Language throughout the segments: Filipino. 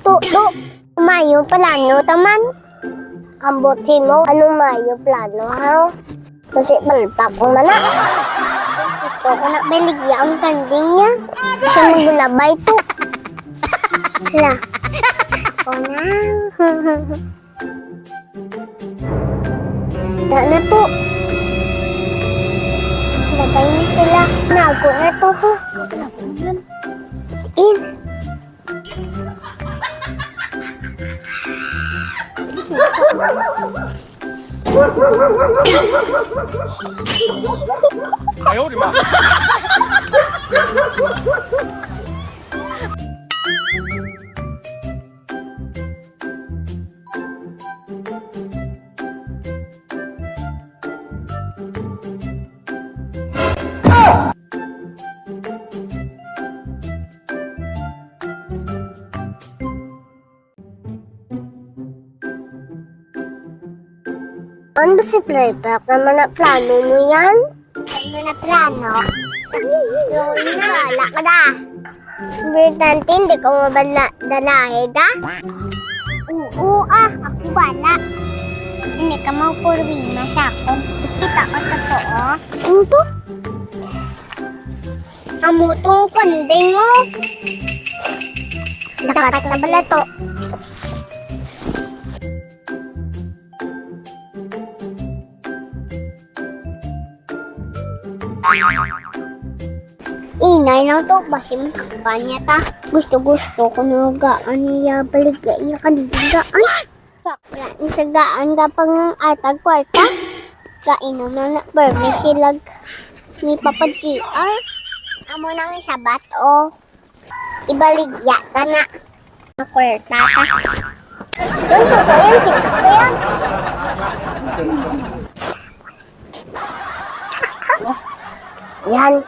Tuto, mayo plano taman. Kambuti mo, ano mayo plano ha? Kasi balpak ko mana. Gusto ko na baligya ang kanding niya. Kasi magulabay to. Hala. Ako na. Na to. Labay na sila. Nago na to. In.哎呦我的妈Ano si Playback naman na plano mo yan? Ano na plano? Yung nakala ka da. Importante, hindi ko mabalahe da? Oo ako bala. Hindi ka mapurwina sa ako. Kita ko totoo. Ano to? Amutong kanding mo. Dapat na bala to. Inay lang to, basi matakpan niya ta. Gusto ko na gaan niya baligya iya kandigaan. Sakla ni sagaan ka pang atag kwarta. Kainom na permi silag ni Papa GR. Amo nang isabat o ibaligya ka na. Kwarta ta. Doon ko yan, kita ko yan. Yan.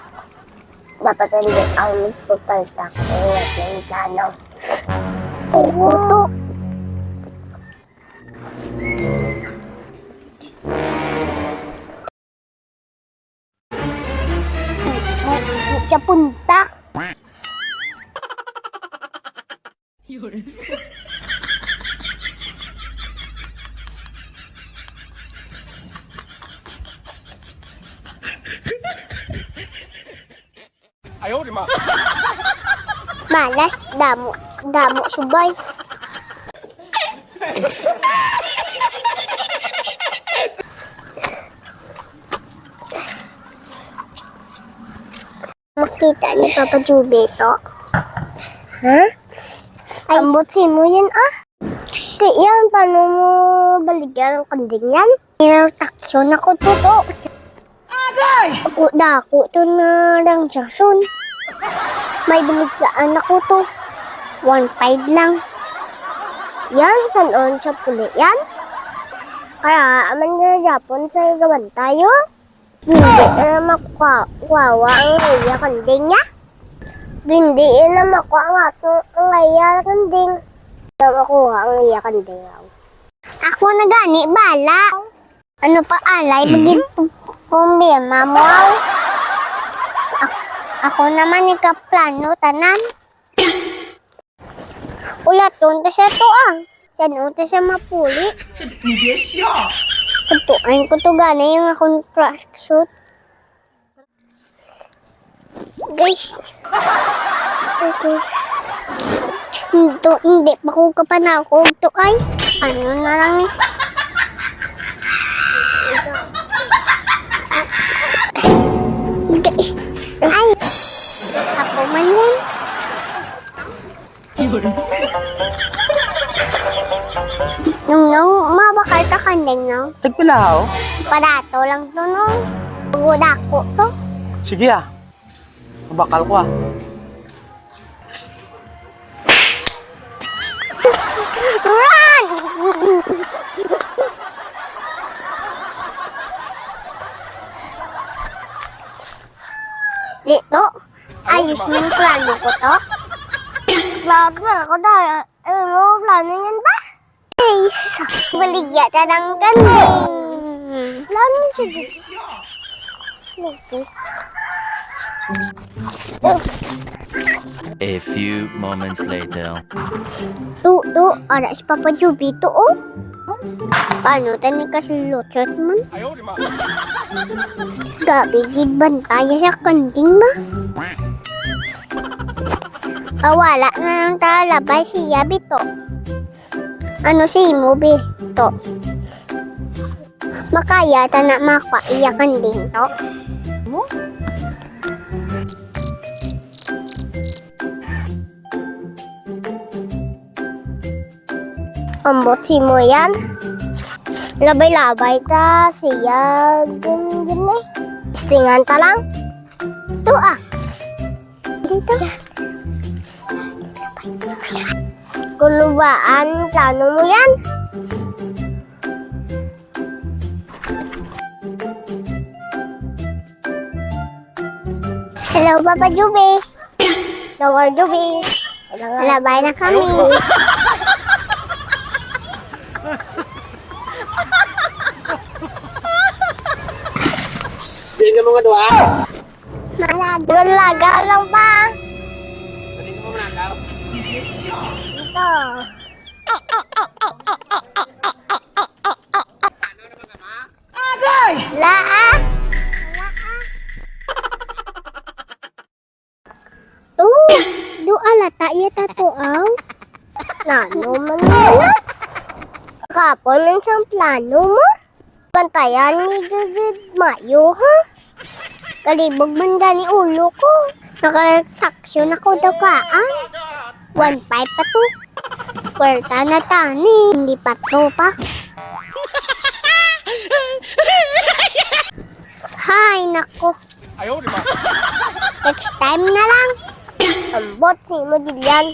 Dapat rin ang magpapalta ko at yung plano. Tuto. Siya punta.哎呦我的妈 Malas, damo subay. Makita ni Papa Juby ito. Ha? Ambutin mo yan Kaya yan, paano mo baligyan ang kanding yan? Inartaksyon ako to. Ako dako to na lang jason. May baligyan ako to. 1.5 lang. Yan, sanon siya puli yan. Kaya, aman na Japon sa gawan tayo. Hindi na makuwawa ang iya kanding niya. Hindi na makuha ang iya kanding. Hindi na makuha ang iya kanding. Ako na gani, bala. Ano pa alay, bagit pumbirma mo. Ako naman ikaplano tanan. Ulaton ta siya to Saan ta siya mapuli. 你别笑 Tutuan ko to gana yung akong crush suit. Guys. Okay. Hindi pa ko kapanakog to ay. Ano na lang eh. Ay. Ako man yan. Nung mabakal ka kandeng no? Tagpilaw? Parato lang to no? Pagudako to. Sige Mabakal ko Run! Dito, ayos mo yung plano ko to. Lagal ako dahil, plano yan ba? Ay, baligya ka ng kanding. Plano siya dito. Oops. A few moments later. Tu, ara si Papa Juby to, oh. Paano tani ka sa lutot man? 哎呦我的妈！ Gabi gid bantaya sa kanding ba? Wala nga nang talabay siya bito. Ano si mo be? To. Makaya ta na makwa iya kanding to. Mo? Ambot si mo yan. Labay-labay ta siya. Ganyan eh. Istingan ta lang. Ito ah. Dito. Kulubaan, plano mo yan? Hello, Papa Juby. Hello, Juby. Labay na 哎呦我的 kami. 妈！ Hindi ka mga dua. Malagang lagaw lang ba? Hindi ka mga nakaw. Ito. Laa. Oh, doa lata iya tato aw. Plano man na. Kapon lang siyang plano mo. Pantayan ni David Mayo, ha? Kalibog man gani ulo ko. Nakalaksyon ako daw kaan. 1.5 pa to. Kwarta na tani. Hindi pa to pa. Hay, nako. 哎呦我的妈！ Next time na lang. Ambot si mo, Julian.